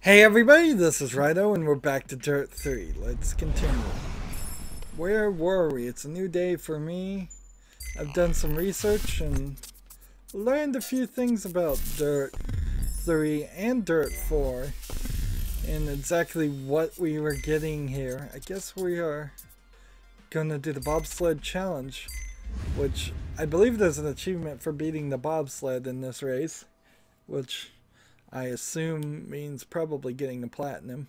Hey everybody, this is Rydo and we're back to Dirt 3. Let's continue. Where were we? It's a new day for me. I've done some research and learned a few things about Dirt 3 and Dirt 4 and exactly what we were getting here. I guess we are gonna do the bobsled challenge, which I believe there's an achievement for beating the bobsled in this race, which I assume means probably getting the platinum,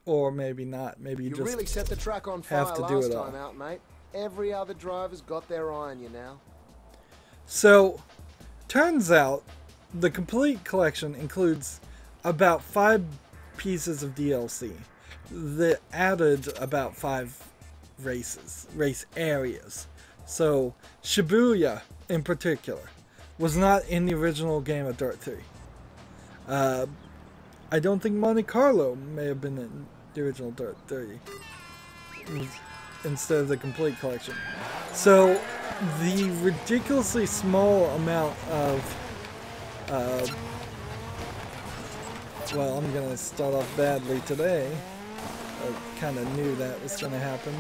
or maybe not. Maybe you just really set the track on fire have to do it all. last time out, mate. Every other driver's got their eye on you now. So, turns out the complete collection includes about 5 pieces of DLC that added about 5 race areas. So, Shibuya in particular was not in the original game of Dirt 3. I don't think Monte Carlo may have been in the original Dirt 3 instead of the complete collection. So the ridiculously small amount of well, I'm gonna start off badly today. I kind of knew that was gonna happen.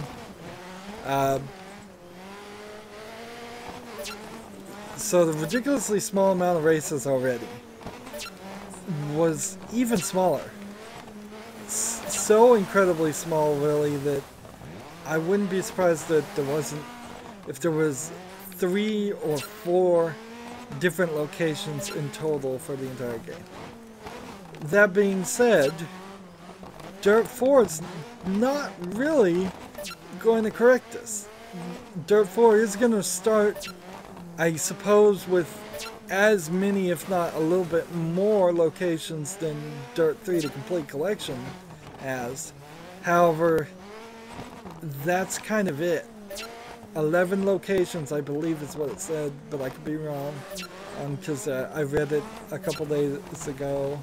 So the ridiculously small amount of races already was even smaller. So incredibly small, really, that I wouldn't be surprised that if there was 3 or 4 different locations in total for the entire game. That being said, Dirt 4 is not really going to correct this. Dirt 4 is going to start, I suppose, with as many, if not a little bit more locations than Dirt 3, the complete collection, has. However, that's kind of it. 11 locations, I believe is what it said, but I could be wrong, because I read it a couple days ago.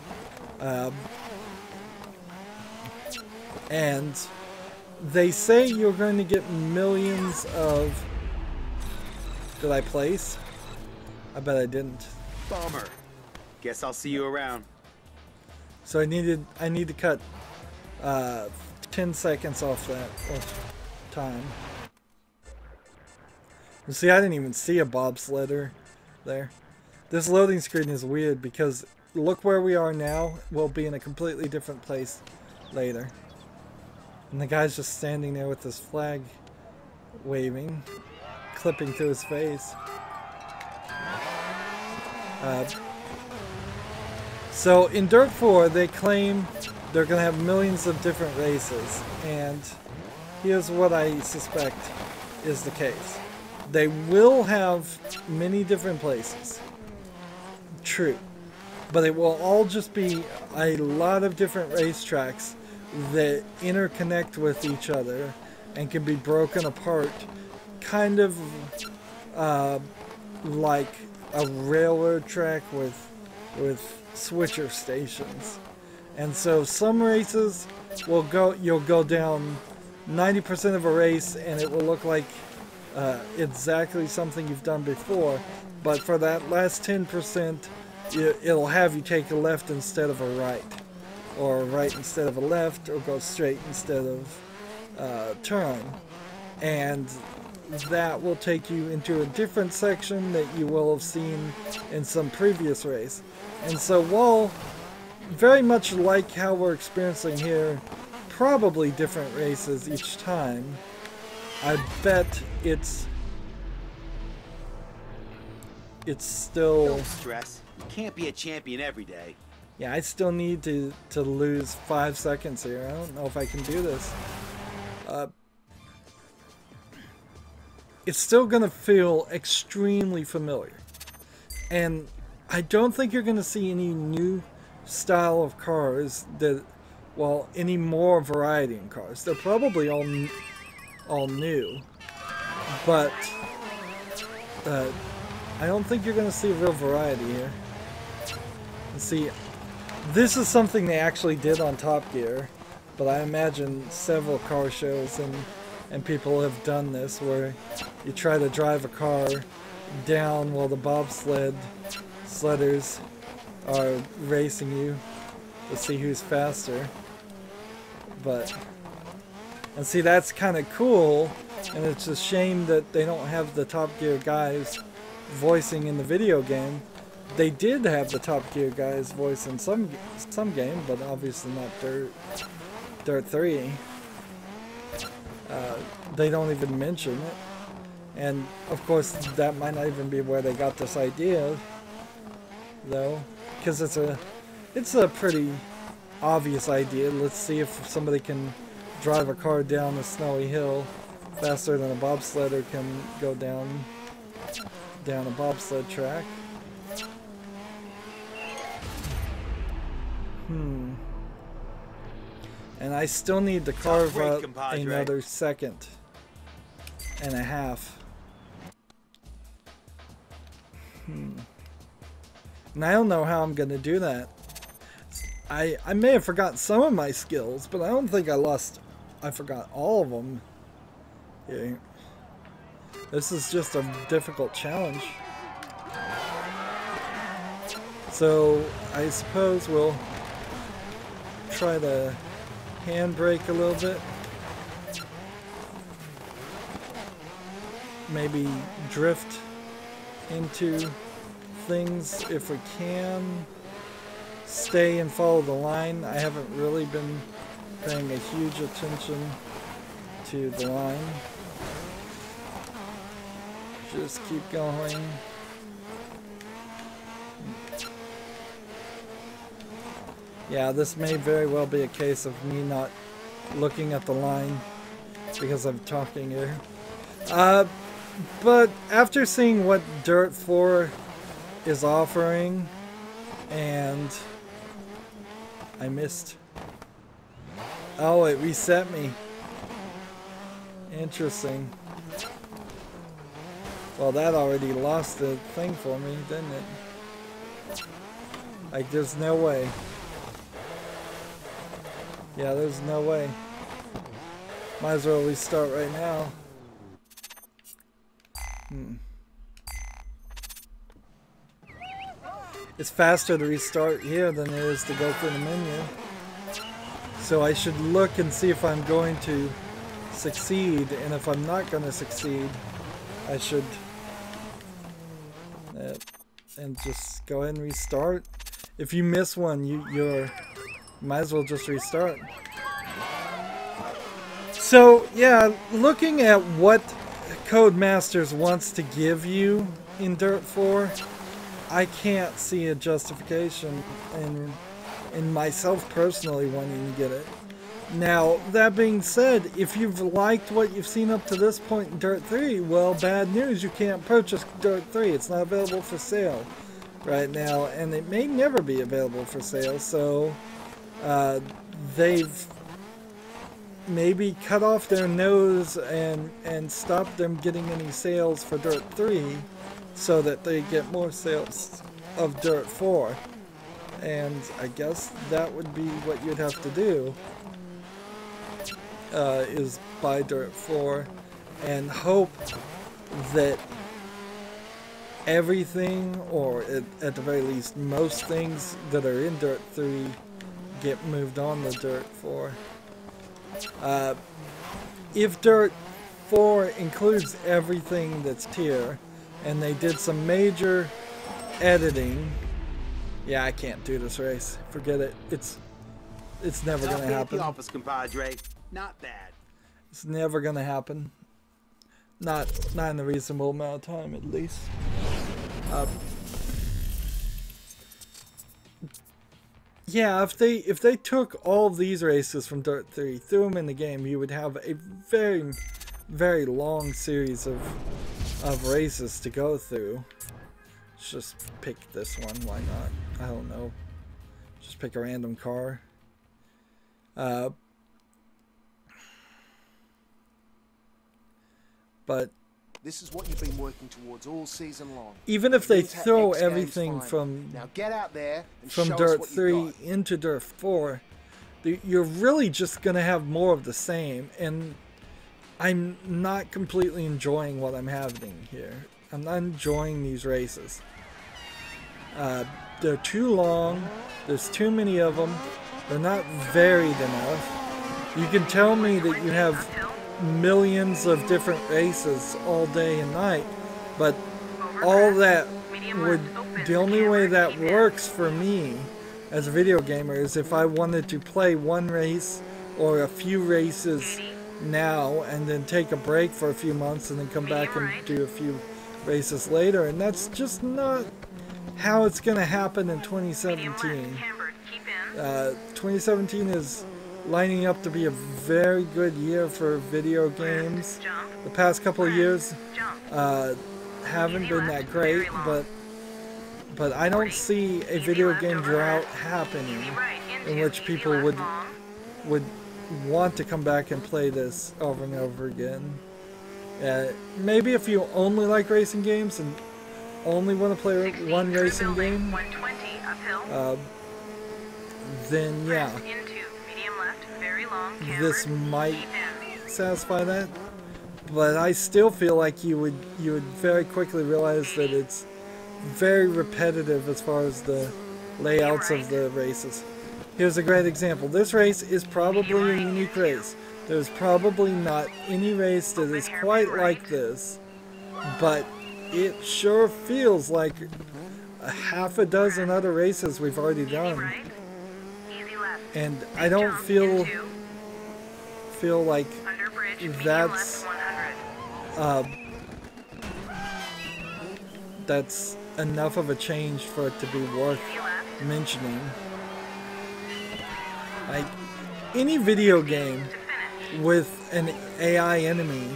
And they say you're going to get millions of... Did I place? I bet I didn't. Bummer. Guess I'll see you around. So I need to cut 10 seconds off that time. You see, I didn't even see a bobsledder there. This loading screen is weird because look where we are now. We'll be in a completely different place later. And the guy's just standing there with his flag waving, clipping to his face. So in Dirt 4 they claim they're going to have millions of different races, and here's what I suspect is the case. They will have many different places, true, but it will all just be a lot of different racetracks that interconnect with each other and can be broken apart, kind of like a railroad track with switcher stations. And so some races will you'll go down 90% of a race and it will look like exactly something you've done before, but for that last 10% it'll have you take a left instead of a right, or a right instead of a left, or go straight instead of turn, and that will take you into a different section that you will have seen in some previous race. And so while very much like how we're experiencing here, probably different races each time, I bet it's still... Don't stress. You can't be a champion every day. Yeah, I still need to lose 5 seconds here. I don't know if I can do this. It's still going to feel extremely familiar. And I don't think you're going to see any new style of cars that, well, any more variety in cars. They're probably all new. But I don't think you're going to see real variety here. See, this is something they actually did on Top Gear, but I imagine several car shows and people have done this, where you try to drive a car down while the sledders are racing you. to see who's faster. But, and see, that's kind of cool, and it's a shame that they don't have the Top Gear guys voicing in the video game. They did have the Top Gear guys voice in some game, but obviously not Dirt 3. They don't even mention it. And of course that might not even be where they got this idea, though, because it's a pretty obvious idea. Let's see if somebody can drive a car down a snowy hill faster than a bobsledder can go down a bobsled track. And I still need to carve out another 2.5 seconds. And I don't know how I'm going to do that. I may have forgotten some of my skills, but I don't think I forgot all of them. Yeah. This is just a difficult challenge. So I suppose we'll try to handbrake a little bit. Maybe drift into things if we can. Stay and follow the line. I haven't really been paying a huge attention to the line. Just keep going. Yeah, this may very well be a case of me not looking at the line because I'm talking here. But after seeing what Dirt 4 is offering, and I missed. Oh, it reset me. Interesting. Well, that already lost the thing for me, didn't it? Like, there's no way. Yeah, there's no way. Might as well restart right now. It's faster to restart here than it is to go through the menu. So I should look and see if I'm going to succeed, and if I'm not going to succeed, I should and just go ahead and restart. If you miss one, you might as well just restart. So yeah, looking at what Codemasters wants to give you in Dirt 4, I can't see a justification in myself personally wanting to get it. Now, that being said, if you've liked what you've seen up to this point in Dirt 3, well, bad news, you can't purchase Dirt 3. It's not available for sale right now, and it may never be available for sale, so they've maybe cut off their nose and stopped them getting any sales for Dirt 3 so that they get more sales of Dirt 4. And I guess that would be what you'd have to do, is buy Dirt 4 and hope that everything, or at the very least most things that are in Dirt 3 get moved on to Dirt 4. If Dirt 4 includes everything that's here, and they did some major editing, yeah, I can't do this race. Forget it. It's never gonna happen. Office, compadre. Not bad. It's never gonna happen. Not in a reasonable amount of time, at least. Yeah, if they took all of these races from Dirt 3, threw them in the game, you would have a very, very long series of races to go through. Let's just pick this one. Why not? I don't know. Just pick a random car. But this is what you've been working towards all season long. Even if they throw everything from now get out there and from Dirt 3 into Dirt 4, you're really just gonna have more of the same, and I'm not completely enjoying what I'm having here. I'm not enjoying these races. they're too long. There's too many of them. They're not varied enough. You can tell me that you have millions of different races all day and night, but all that would, the only way that works for me as a video gamer is if I wanted to play one race or a few races now and then take a break for a few months and then come back and do a few races later, and that's just not how it's going to happen in 2017. 2017 is lining up to be a very good year for video games. The past couple of years haven't been that great, but I don't see a video game drought happening in which people would want to come back and play this over and over again. Maybe if you only like racing games and only want to play one racing game, then yeah, this might satisfy that. But I still feel like you would very quickly realize that it's very repetitive as far as the layouts of the races. Here's a great example. This race is probably a unique race. There's probably not any race that is quite like this, but it sure feels like a half a dozen other races we've already done. And I don't feel like that's enough of a change for it to be worth mentioning. Like, any video game with an AI enemy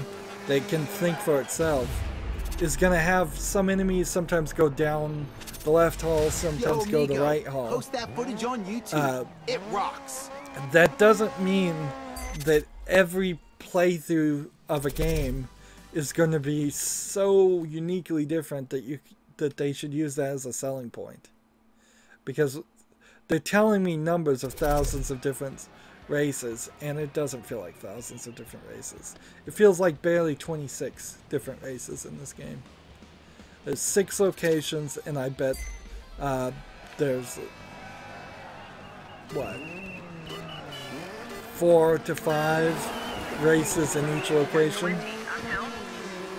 that can think for itself is going to have some enemies sometimes go down the left hall, sometimes go the right hall. Post that footage on YouTube. It rocks. That doesn't mean that every playthrough of a game is going to be so uniquely different that they should use that as a selling point. Because they're telling me numbers of thousands of different races, and it doesn't feel like thousands of different races. It feels like barely 26 different races in this game. There's 6 locations, and I bet there's, what, 4 to 5 races in each location.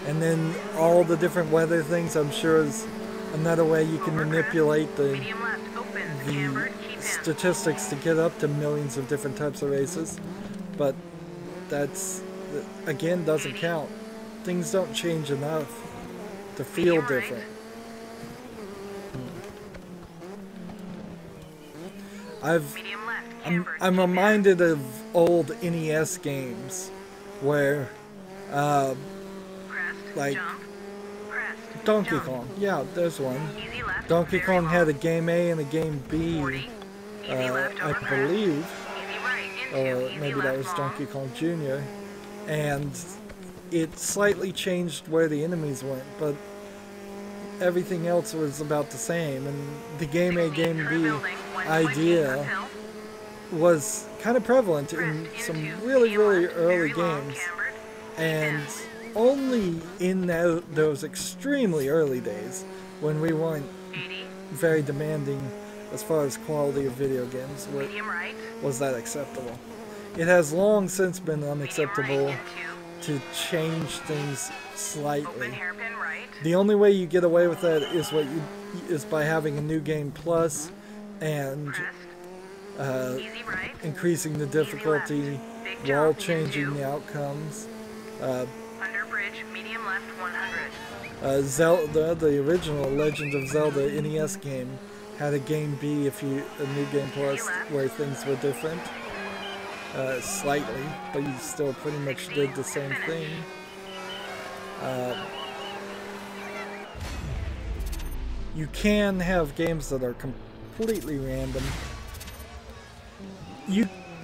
And then all the different weather things, I'm sure, is another way you can manipulate the statistics to get up to millions of different types of races. But that's, again, doesn't count. Things don't change enough to feel different. I'm reminded of old NES games where like Donkey Kong. Yeah, there's one. Donkey Kong had a game A and a game B, I believe. Or maybe that was Donkey Kong Jr. And it slightly changed where the enemies went, but everything else was about the same. And the game A, game B idea was kind of prevalent in some really, really early games. And only in those extremely early days, when we weren't very demanding as far as quality of video games, was that acceptable. It has long since been unacceptable to change things slightly. The only way you get away with that is by having a new game plus and increasing the difficulty while changing the outcomes. Zelda, the original Legend of Zelda NES game, had a game B, a new game plus, where things were different, slightly, but you still pretty much did the same thing. You can have games that are completely random.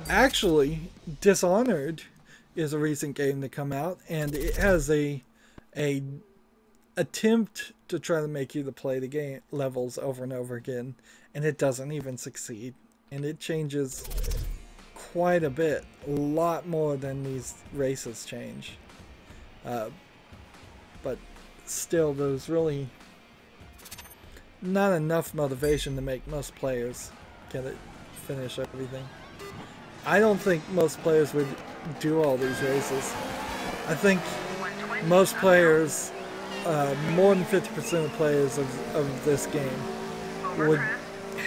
Actually, Dishonored is a recent game to come out, and it has a attempt to try to make you to play the game levels over and over again, and it doesn't even succeed, and it changes quite a bit, a lot more than these races change, but still those really not enough motivation to make most players get it, finish everything. I don't think most players would do all these races. I think most players, more than 50% of players of this game would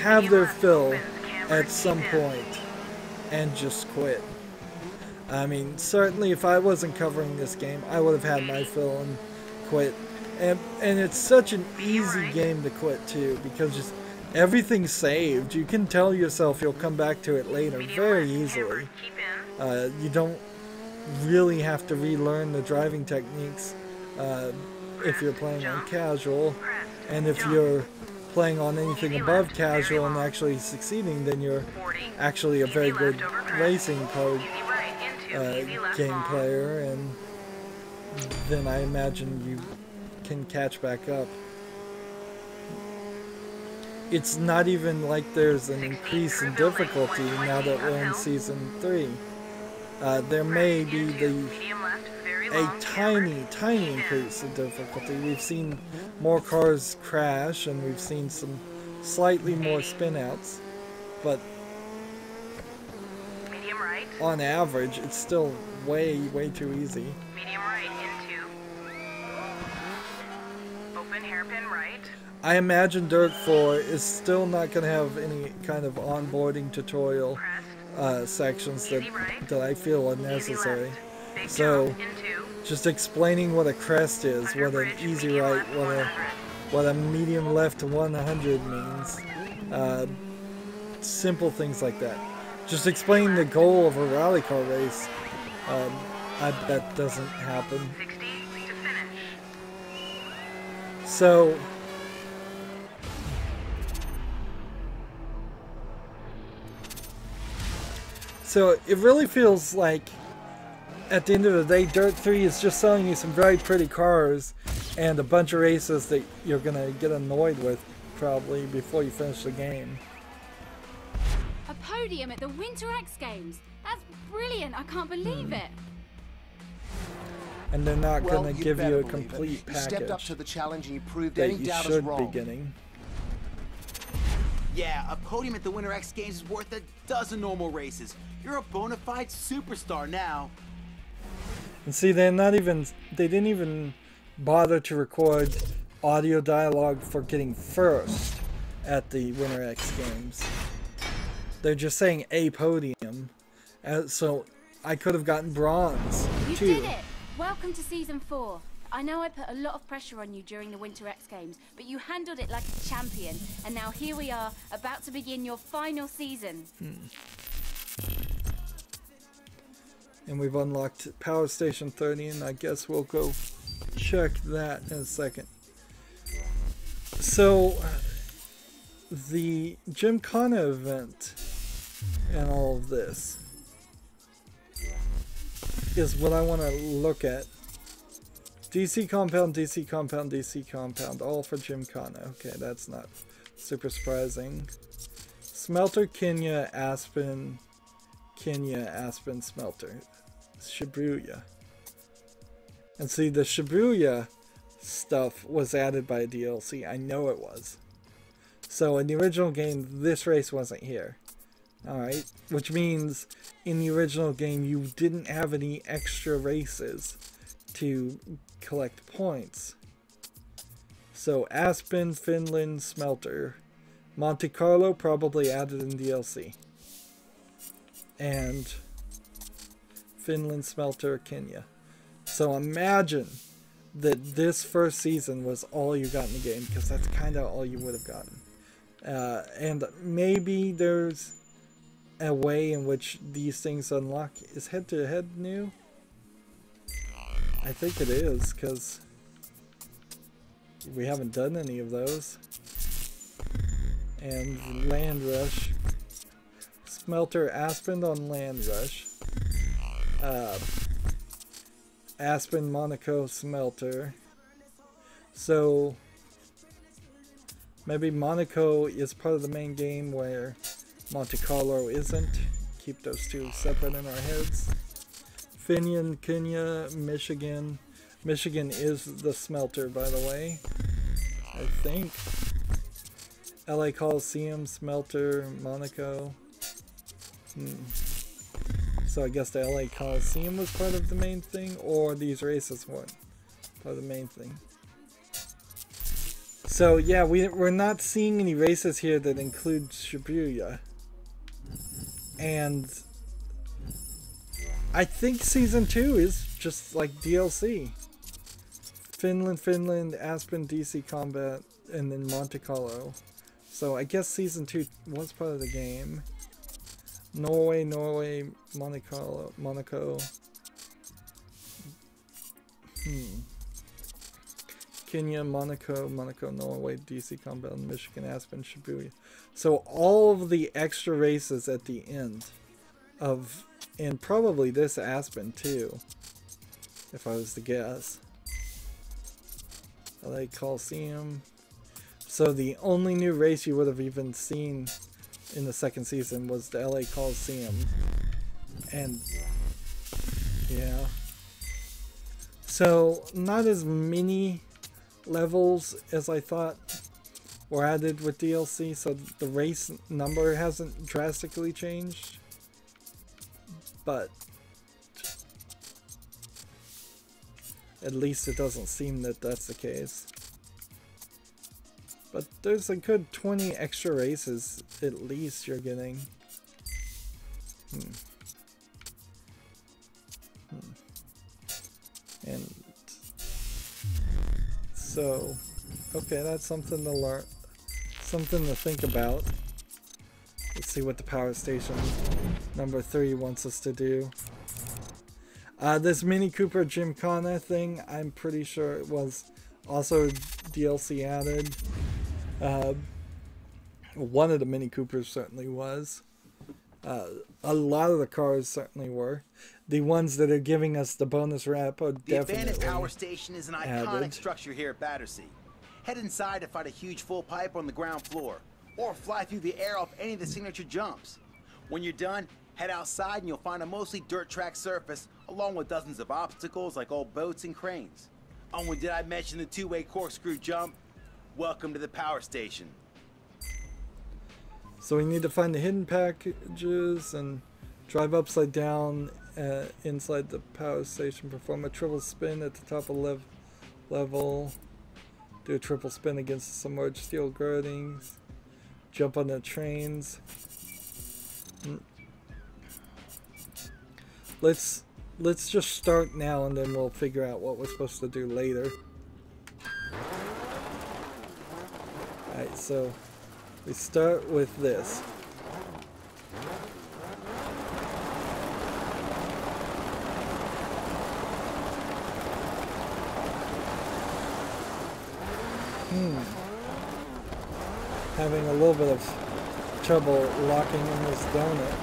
have their fill at some point and just quit. I mean, certainly if I wasn't covering this game, I would have had my fill and quit. And it's such an easy game to quit too, because just everything's saved. You can tell yourself you'll come back to it later very easily. You don't really have to relearn the driving techniques if you're playing on casual. And if you're playing on anything above casual and actually succeeding, then you're actually a very good racing code game player, and then I imagine you can catch back up. It's not even like there's an increase in difficulty now that we're in Season 3. There may be a tiny increase in difficulty. We've seen more cars crash, and we've seen some slightly more spin-outs, but on average, it's still way too easy. Medium right into. Open hairpin right. I imagine Dirt 4 is still not going to have any kind of onboarding tutorial sections that I feel are necessary. So, just explaining what a crest is, what an easy right, what a medium left to 100 means. Simple things like that. Just explaining the goal of a rally car race, I bet doesn't happen. 60 to finish. So it really feels like at the end of the day, Dirt 3 is just selling you some very pretty cars and a bunch of races that you're gonna get annoyed with probably before you finish the game. A podium at the Winter X Games. That's brilliant. I can't believe it. And they're not Well, going to you give you better a believe it. complete You stepped up package to the challenge and you proved that any you doubters should be wrong. getting. Yeah, a podium at the Winter X Games is worth a dozen normal races. You're a bona fide superstar now. And see, they didn't even bother to record audio dialogue for getting first at the Winter X Games. They're just saying a podium, so I could have gotten bronze You too. did it. Welcome to Season 4. I know I put a lot of pressure on you during the Winter X Games, but you handled it like a champion. And now here we are, about to begin your final season. And we've unlocked Power Station 30, and I guess we'll go check that in a second. So, the Gymkhana event and all of this is what I want to look at. DC compound, DC compound, DC compound, all for Gymkhana. Okay, that's not super surprising. Smelter, Kenya, Aspen, Smelter. Shibuya. And see, the Shibuya stuff was added by a DLC. I know it was. So in the original game, this race wasn't here. Alright, which means in the original game, you didn't have any extra races to collect points. So Aspen, Finland, Smelter. Monte Carlo probably added in DLC. And Finland, Smelter, Kenya. So imagine that this first season was all you got in the game, because that's kind of all you would have gotten. And maybe there's a way in which these things unlock. Is head-to-head new? I think it is, because we haven't done any of those. And Landrush. Smelter Aspen on Landrush. Aspen, Monaco, Smelter. So maybe Monaco is part of the main game where Monte Carlo isn't. Keep those two separate in our heads. Finland, Kenya, Michigan. Michigan is the Smelter, by the way. I think. LA Coliseum, Smelter, Monaco. So I guess the LA Coliseum was part of the main thing, or these races weren't part of the main thing. So yeah, we're not seeing any races here that include Shibuya. And I think Season 2 is just like DLC. Finland, Aspen, DC Combat, and then Monte Carlo. So I guess Season 2 was part of the game. Norway, Monaco. Kenya, Monaco, Norway, DC Combat, Michigan, Aspen, Shibuya. So all of the extra races at the end of, and probably this Aspen too, if I was to guess. LA Coliseum. So the only new race you would have even seen in the second season was the LA Coliseum. And yeah. So not as many levels as I thought were added with DLC, so the race number hasn't drastically changed. But at least it doesn't seem that that's the case. But there's a good 20 extra races at least you're getting. And so, okay, that's something to learn, something to think about. Let's see what the power station number 3 wants us to do. This Mini Cooper Gymkhana thing, I'm pretty sure it was also DLC added. One of the Mini Coopers certainly was. A lot of the cars certainly were. The ones that are giving us the bonus wrap are definitely The abandoned power station is an iconic added. structure here at Battersea. Head inside to find a huge full pipe on the ground floor, or fly through the air off any of the signature jumps. When you're done, head outside and you'll find a mostly dirt track surface, along with dozens of obstacles like old boats and cranes. Oh, and did I mention the two-way corkscrew jump? Welcome to the power station. So we need to find the hidden packages and drive upside down inside the power station. Perform a triple spin at the top of level. Do a triple spin against the submerged steel girdings. Jump on the trains. Let's just start now, and then we'll figure out what we're supposed to do later. Alright, so we start with this. Having a little bit of trouble locking in this donut.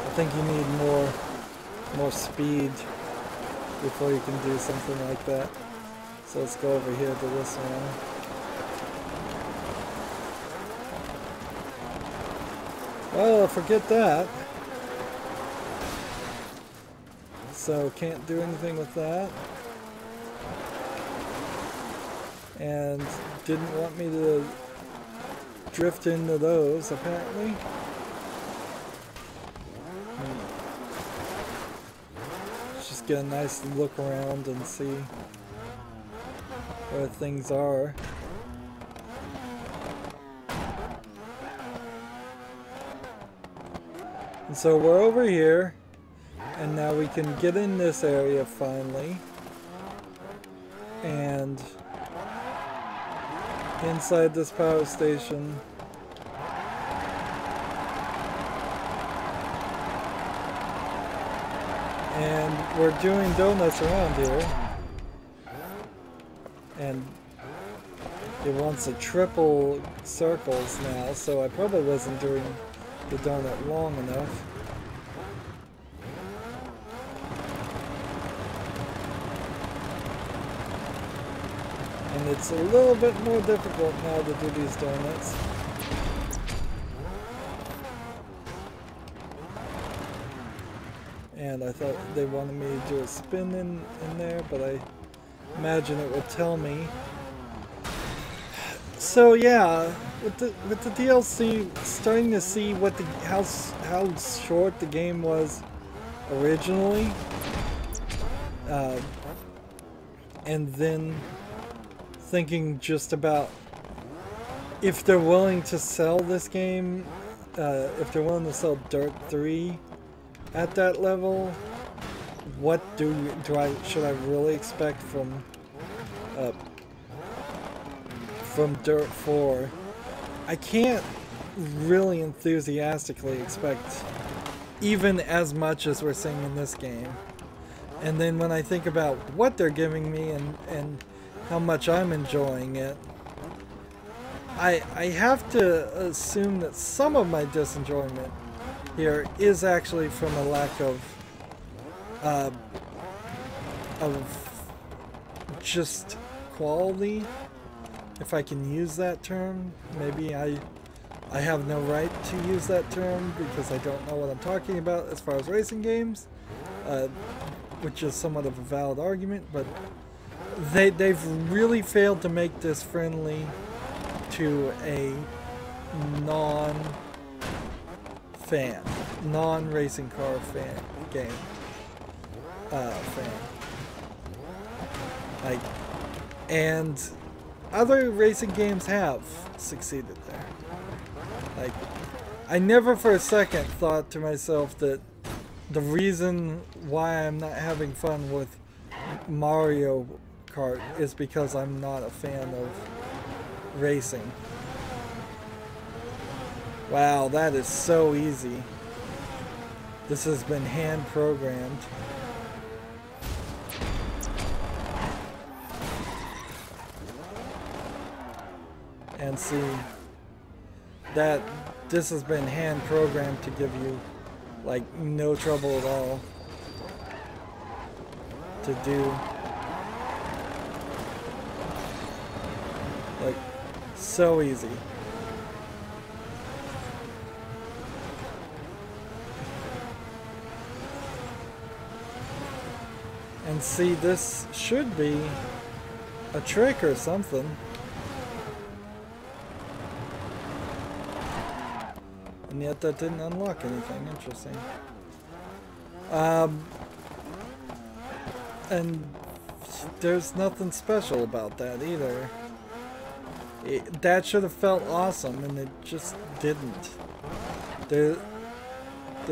I think you need more speed before you can do something like that. So let's go over here to this one. Well, forget that. So can't do anything with that. And didn't want me to drift into those, apparently. Let's just get a nice look around and see where things are. And so we're over here. And now we can get in this area finally. And inside this power station, and we're doing donuts around here. And it wants a triple circles now, so I probably wasn't doing the donut long enough. And it's a little bit more difficult now to do these donuts. and I thought they wanted me to do a spin in there, but I imagine it would tell me. So yeah, with the DLC, starting to see what how short the game was originally, and then thinking just about if they're willing to sell this game, if they're willing to sell Dirt 3 at that level, what should I really expect from Dirt 4? I can't really enthusiastically expect even as much as we're seeing in this game. And then when I think about what they're giving me and how much I'm enjoying it, I have to assume that some of my disenjoyment here is actually from a lack of just quality, if I can use that term. Maybe I have no right to use that term because I don't know what I'm talking about as far as racing games, which is somewhat of a valid argument, but they've really failed to make this friendly to a non-racing car fan. Like, and other racing games have succeeded there. Like, I never for a second thought to myself that the reason why I'm not having fun with Mario Kart is because I'm not a fan of racing. Wow, that is so easy. This has been hand programmed. And see that this has been hand programmed to give you like no trouble at all to do. Like, so easy. And see, this should be a trick or something. And yet that didn't unlock anything. Interesting. And there's nothing special about that either. That should have felt awesome, and it just didn't. There's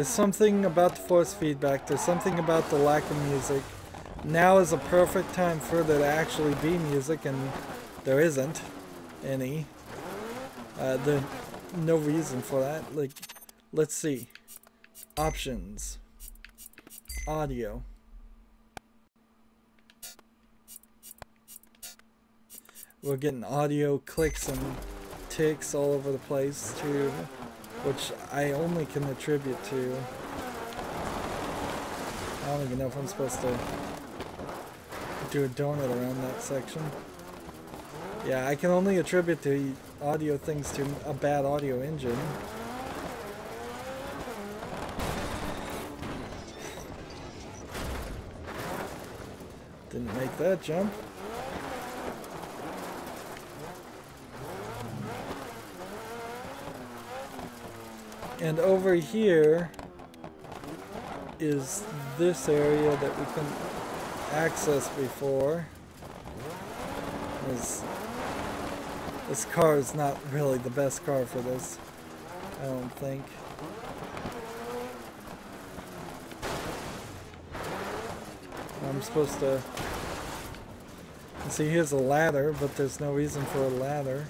something about the force feedback. There's something about the lack of music. Now is a perfect time for there to actually be music, and there isn't any. There's no reason for that. Like, let's see. Options. Audio. We're getting audio clicks and ticks all over the place too, which I only can attribute to, I don't even know if I'm supposed to do a donut around that section. Yeah, I can only attribute the audio things to a bad audio engine. Didn't make that jump. And over here is this area that we couldn't access before. This car is not really the best car for this, I don't think. I'm supposed to... See, here's a ladder, but there's no reason for a ladder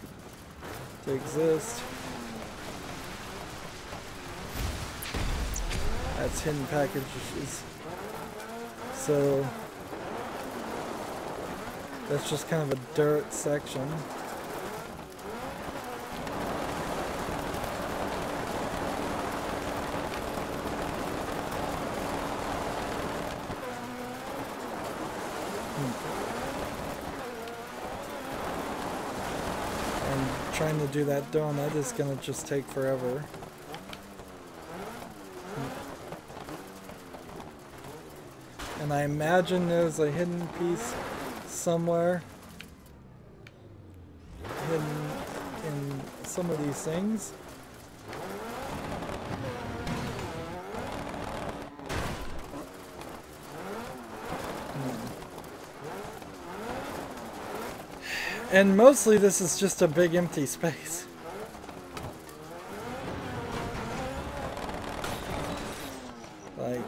to exist. That's hidden packages. So that's just kind of a dirt section. And trying to do that donut is gonna just take forever. And I imagine there's a hidden piece somewhere hidden in some of these things. And mostly this is just a big empty space. Like,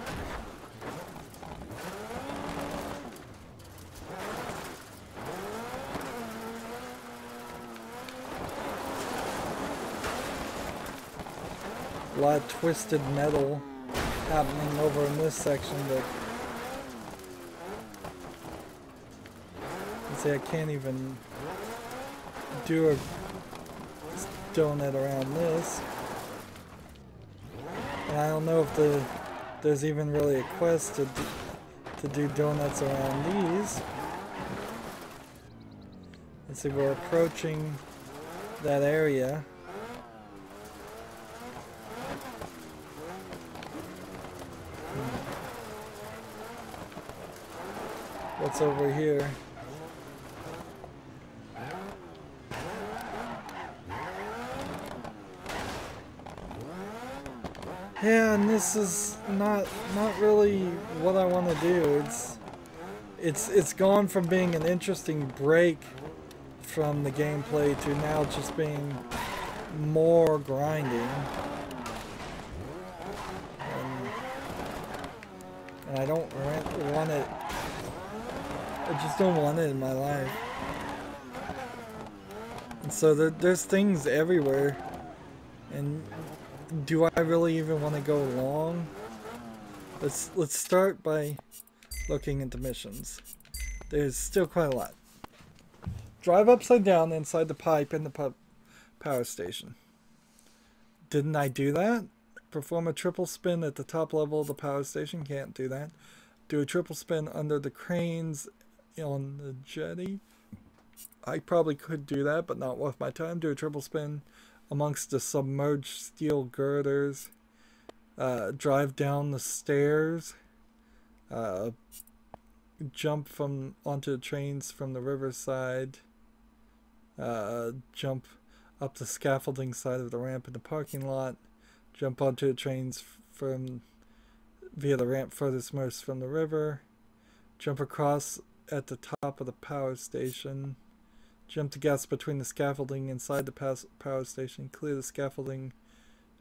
a lot of twisted metal happening over in this section, but see, I can't even do a donut around this. And I don't know if there's even really a quest to do donuts around these. Let's see, we're approaching that area. What's over here? Yeah, and this is not really what I want to do. It's gone from being an interesting break from the gameplay to now just being more grinding. And I don't want it. I just don't want it in my life. And so there's things everywhere. And do I really even want to go along? Let's start by looking into missions. There's still quite a lot. Drive upside down inside the pipe in the power station. Didn't I do that? Perform a triple spin at the top level of the power station. Can't do that. Do a triple spin under the cranes on the jetty. I probably could do that, but not worth my time. Do a triple spin amongst the submerged steel girders. Drive down the stairs. Jump onto the trains from the riverside. Jump up the scaffolding side of the ramp in the parking lot. Jump onto the trains via the ramp furthest most from the river. Jump across at the top of the power station. Jump the gaps between the scaffolding inside the power station. Clear the scaffolding.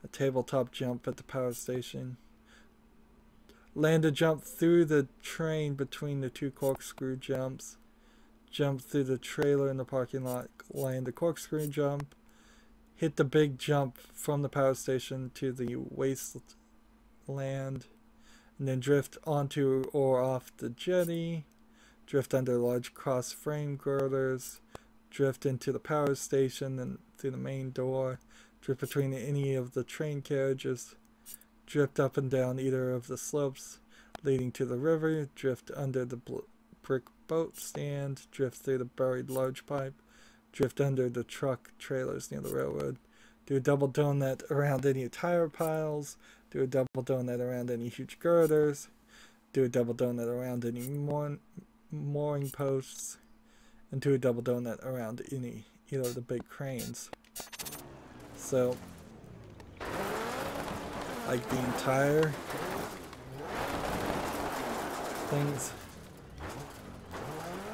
A tabletop jump at the power station. Land a jump through the train between the two corkscrew jumps. Jump through the trailer in the parking lot. Land a corkscrew jump. Hit the big jump from the power station to the wasteland. And then drift onto or off the jetty. Drift under large cross frame girders. Drift into the power station and through the main door. Drift between any of the train carriages. Drift up and down either of the slopes leading to the river. Drift under the brick boat stand. Drift through the buried large pipe. Drift under the truck trailers near the railroad. Do a double donut around any tire piles. Do a double donut around any huge girders. Do a double donut around any mooring posts. And do a double donut around either of the big cranes. So, like the entire things.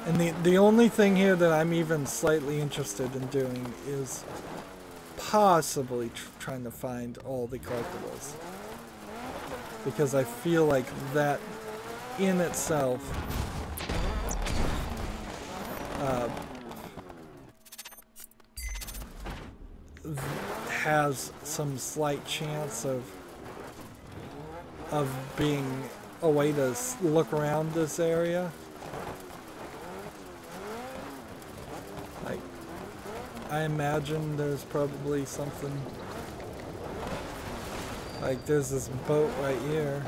And the only thing here that I'm even slightly interested in doing is possibly trying to find all the collectibles. Because I feel like that in itself has some slight chance of being a way to look around this area. Like, I imagine there's probably something like there's this boat right here,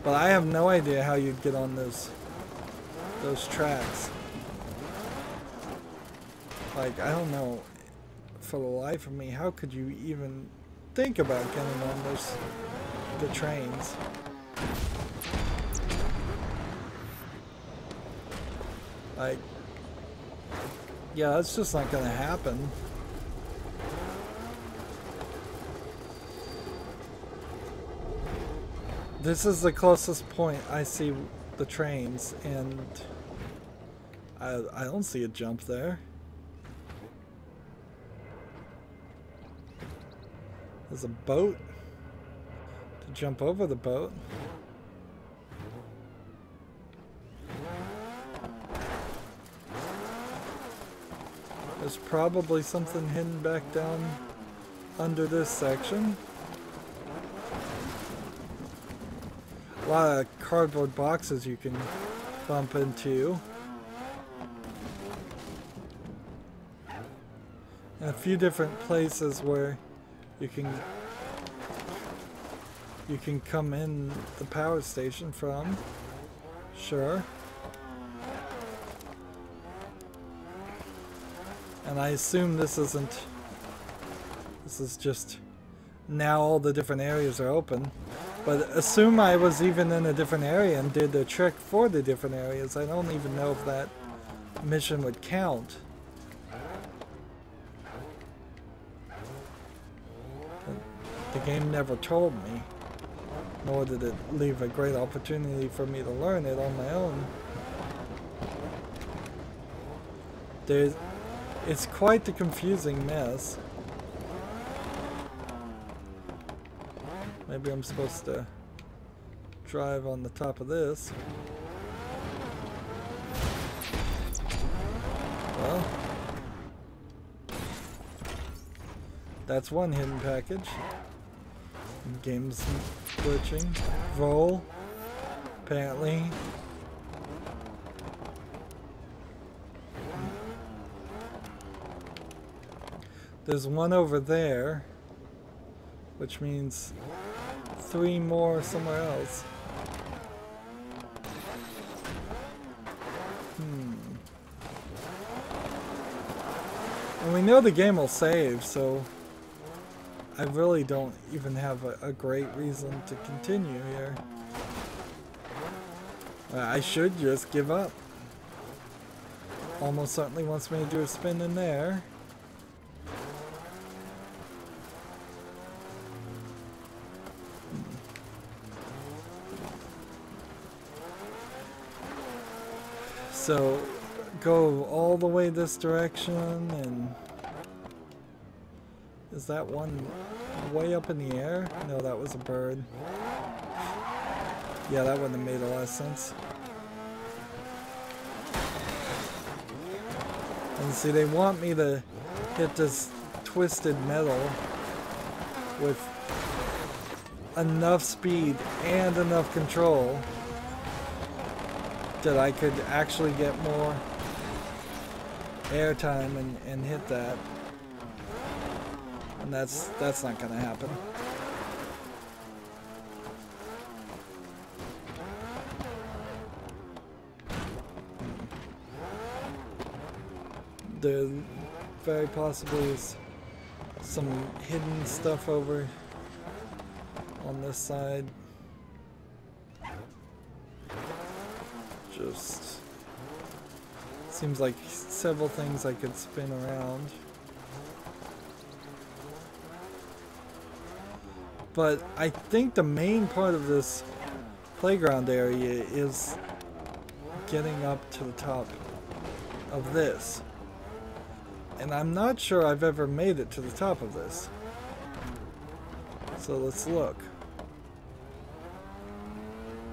but I have no idea how you'd get on those tracks. Like, I don't know for the life of me, how could you even think about getting on the trains? Like, yeah, that's just not gonna happen. This is the closest point I see the trains, and I don't see a jump there. There's a boat to jump over the boat. There's probably something hidden back down under this section. A lot of cardboard boxes you can bump into. And a few different places where you can come in the power station from. Sure. And I assume this is just now all the different areas are open. But assume I was even in a different area and did a trick for the different areas. I don't even know if that mission would count. The game never told me, nor did it leave a great opportunity for me to learn it on my own. It's quite the confusing mess. Maybe I'm supposed to drive on the top of this. Well, that's one hidden package. Game's glitching. Roll, apparently. There's one over there, which means 3 more somewhere else. And we know the game will save, so I really don't even have a great reason to continue here. I should just give up. Almost certainly wants me to do a spin in there. So go all the way this direction, and is that one way up in the air? No, that was a bird. Yeah, that wouldn't have made a lot of sense. And see, they want me to hit this twisted metal with enough speed and enough control that I could actually get more airtime and hit that. And that's not gonna happen. There very possibly is some hidden stuff over on this side. Just seems like several things I could spin around. But I think the main part of this playground area is getting up to the top of this. And I'm not sure I've ever made it to the top of this. So let's look.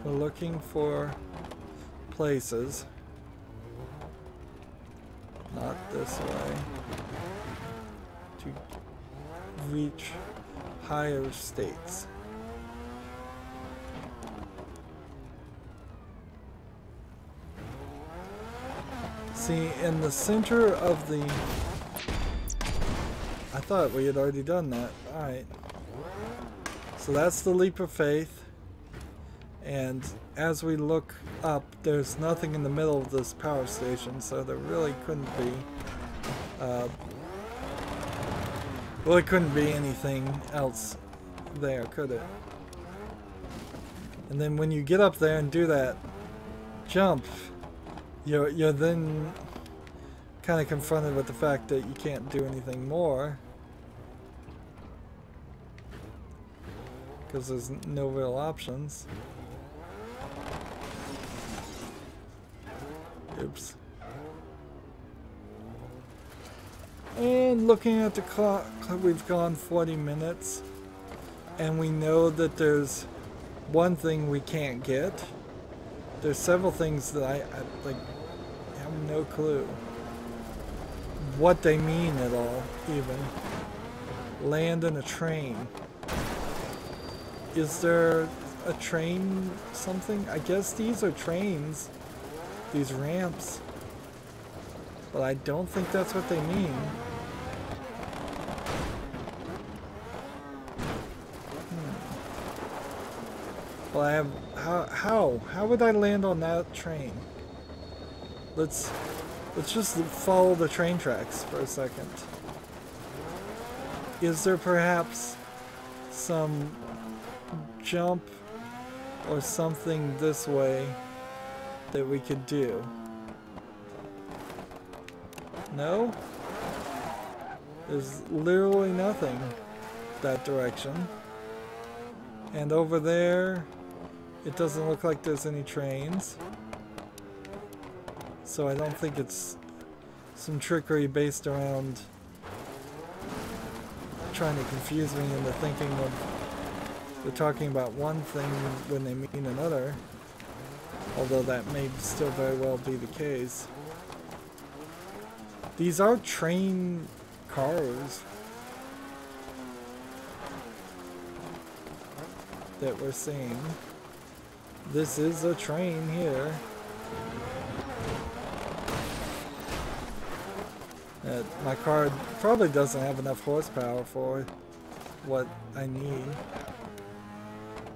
We're looking for places. Not this way. To reach higher states. See, in the center of the... I thought we had already done that. Alright. So that's the leap of faith. And as we look up, there's nothing in the middle of this power station, so there really couldn't be anything else there, could it? And then when you get up there and do that jump, you're then kind of confronted with the fact that you can't do anything more because there's no real options. Oops. And looking at the clock, we've gone 40 minutes, and we know that there's one thing we can't get. There's several things that I like have no clue what they mean at all, even. Land in a train. Is there a train something? I guess these are trains, these ramps, but I don't think that's what they mean. Well, I have, how would I land on that train? Let's just follow the train tracks for a second. Is there perhaps some jump or something this way that we could do? No? There's literally nothing that direction. And over there, it doesn't look like there's any trains. So I don't think it's some trickery based around trying to confuse me into thinking of they're talking about one thing when they mean another. Although that may still very well be the case. These are train cars that we're seeing. This is a train here. My car probably doesn't have enough horsepower for what I need.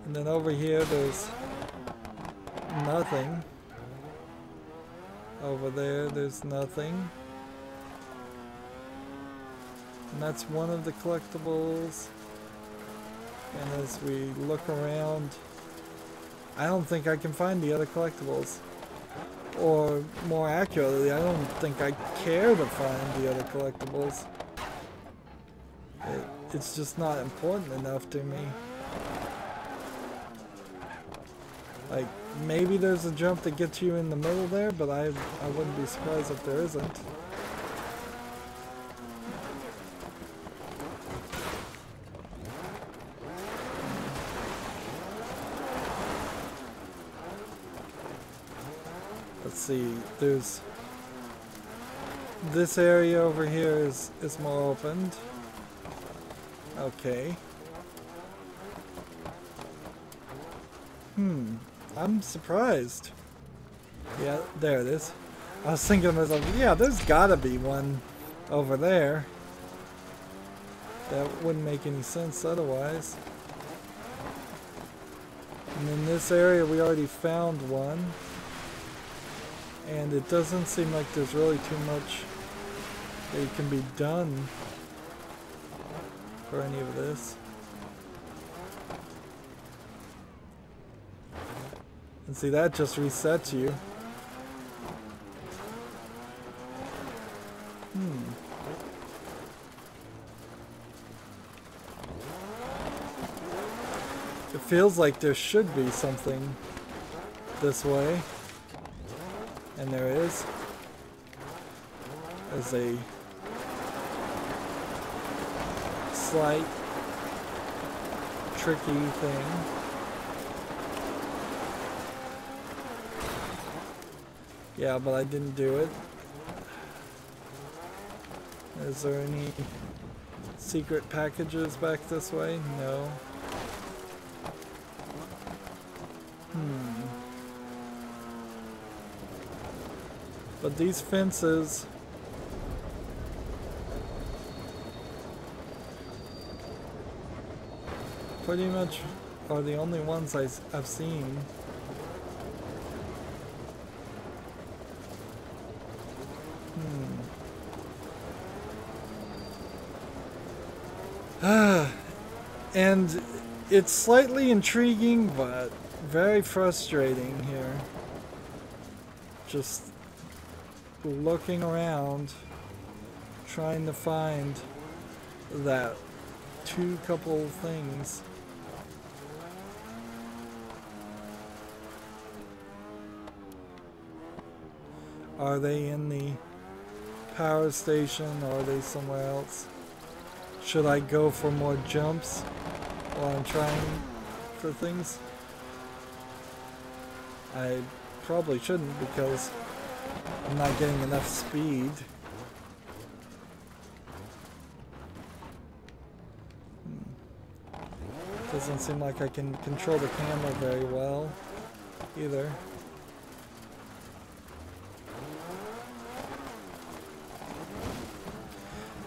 And then over here there's nothing. Over there there's nothing. And that's one of the collectibles. And as we look around, I don't think I can find the other collectibles. Or more accurately, I don't think I care to find the other collectibles. It's just not important enough to me. Like, maybe there's a jump that gets you in the middle there, but I wouldn't be surprised if there isn't. Let's see, there's this area over here is more opened. Okay. I'm surprised. Yeah, there it is. I was thinking to myself, yeah, there's gotta be one over there. That wouldn't make any sense otherwise. And in this area we already found one. And it doesn't seem like there's really too much that can be done for any of this. And see, that just resets you. It feels like there should be something this way. And there is. There's a slight tricky thing. Yeah, but I didn't do it. Is there any secret packages back this way? No. But these fences pretty much are the only ones I've seen. And it's slightly intriguing, but very frustrating here. Just looking around, trying to find that two couple things. Are they in the power station or are they somewhere else? Should I go for more jumps while I'm trying for things? I probably shouldn't because I'm not getting enough speed. Doesn't seem like I can control the camera very well either.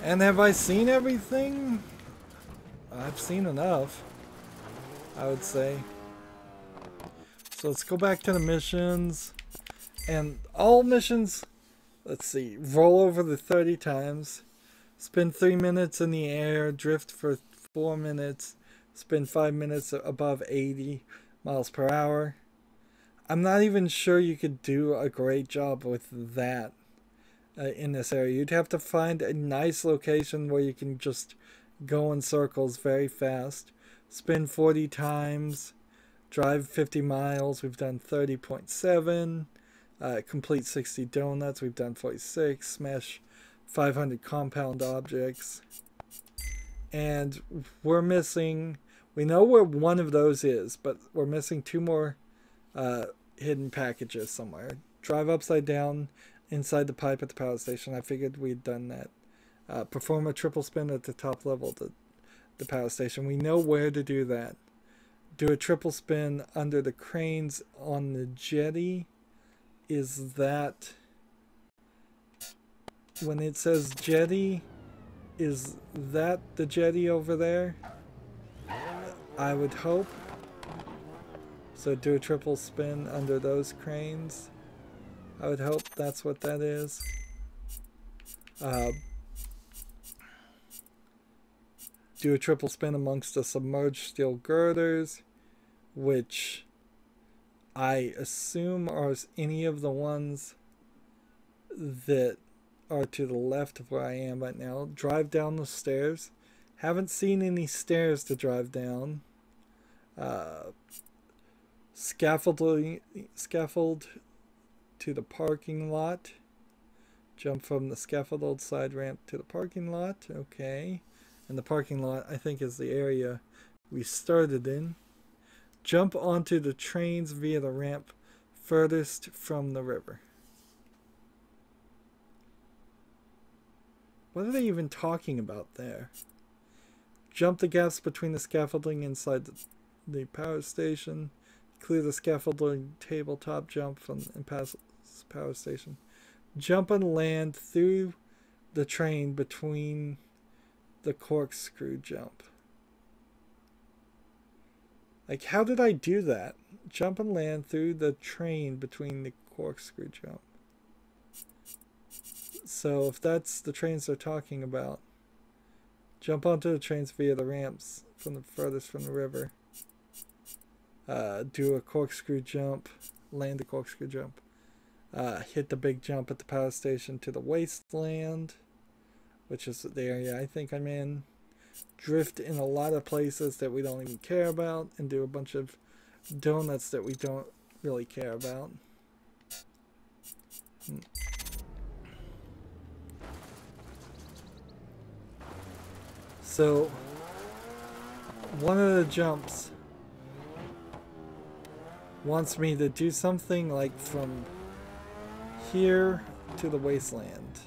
And have I seen everything? I've seen enough, I would say. So let's go back to the missions. And all missions, let's see, roll over the 30 times, spend 3 minutes in the air, drift for 4 minutes, spend 5 minutes above 80 miles per hour. I'm not even sure you could do a great job with that in this area. You'd have to find a nice location where you can just go in circles very fast, spin 40 times, drive 50 miles. We've done 30.7. Complete 60 donuts. We've done 46. Smash 500 compound objects. And we're missing... We know where one of those is, but we're missing 2 more hidden packages somewhere. Drive upside down inside the pipe at the power station. I figured we'd done that. Perform a triple spin at the top level of the power station. We know where to do that. Do a triple spin under the cranes on the jetty. Is that... When it says jetty, is that the jetty over there? I would hope. So do a triple spin under those cranes. I would hope that's what that is. Do a triple spin amongst the submerged steel girders, which I assume are any of the ones that are to the left of where I am right now. Drive down the stairs. Haven't seen any stairs to drive down. Scaffold to the parking lot. Jump from the scaffolded side ramp to the parking lot. Okay. And the parking lot, I think, is the area we started in. Jump onto the trains via the ramp furthest from the river. What are they even talking about there? Jump the gaps between the scaffolding inside the power station. Clear the scaffolding tabletop jump from the power station. Jump and land through the train between the corkscrew jump. Like, how did I do that? Jump and land through the train between the corkscrew jump. So if that's the trains they're talking about, jump onto the trains via the ramps from the furthest from the river. Do a corkscrew jump, land the corkscrew jump. Hit the big jump at the power station to the wasteland, which is the area I think I'm in. Drift in a lot of places that we don't even care about, and do a bunch of donuts that we don't really care about. So, one of the jumps wants me to do something like from here to the wasteland.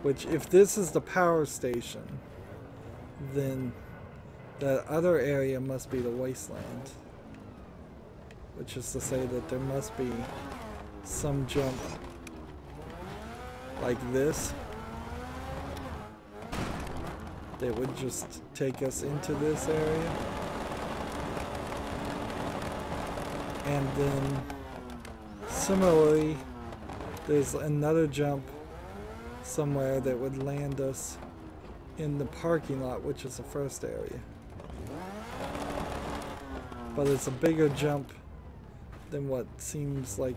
Which, if this is the power station, then that other area must be the wasteland. Which is to say that there must be some jump like this that would just take us into this area. And then similarly, there's another jump somewhere that would land us in the parking lot, which is the first area. But it's a bigger jump than what seems like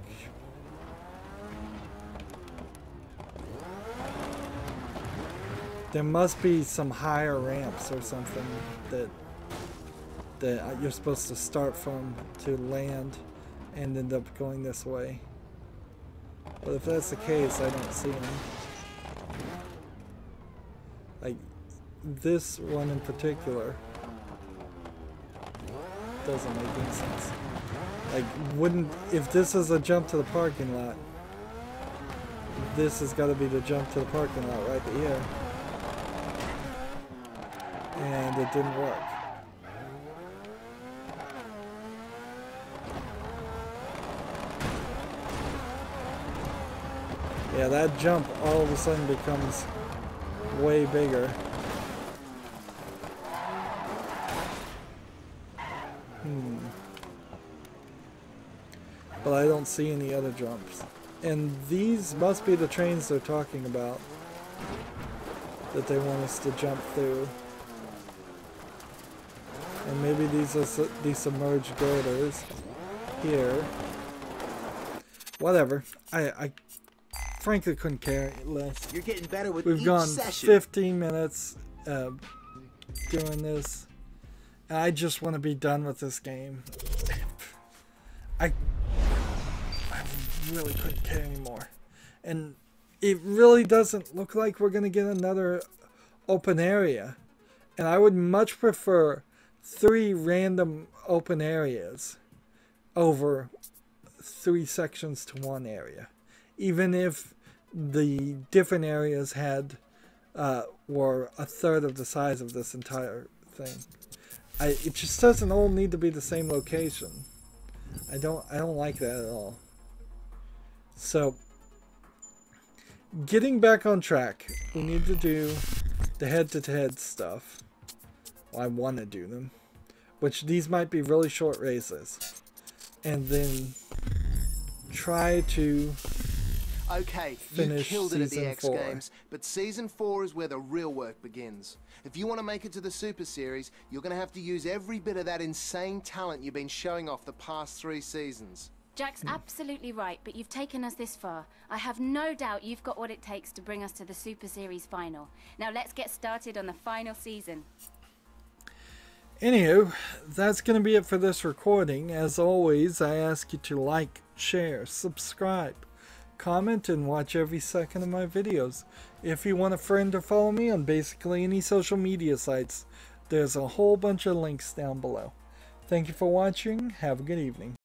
There must be some higher ramps or something that you're supposed to start from to land and end up going this way. But if that's the case, I don't see them. Like, this one in particular doesn't make any sense. Like, if this is a jump to the parking lot, this has got to be the jump to the parking lot right here. And it didn't work. Yeah, that jump all of a sudden becomes way bigger. But I don't see any other jumps. And these must be the trains they're talking about that they want us to jump through. And maybe these are these submerged girders here. Whatever. I frankly couldn't care less. You're getting better with We've each gone session. 15 minutes doing this. And I just want to be done with this game. I really couldn't care anymore. And it really doesn't look like we're going to get another open area. And I would much prefer 3 random open areas over 3 sections to 1 area. Even if the different areas had were a third of the size of this entire thing. It just doesn't all need to be the same location. I don't like that at all. So, getting back on track, we need to do the head-to-head stuff. Well, I want to do them. Which these might be really short races. And then try to Okay, you killed it at the X Games, but Season 4 is where the real work begins. If you want to make it to the Super Series, you're going to have to use every bit of that insane talent you've been showing off the past 3 seasons. Jack's absolutely right, but you've taken us this far. I have no doubt you've got what it takes to bring us to the Super Series final. Now let's get started on the final season. Anywho, that's going to be it for this recording. As always, I ask you to like, share, subscribe, comment, and watch every second of my videos. If you want a friend to follow me on basically any social media sites, there's a whole bunch of links down below. Thank you for watching. Have a good evening.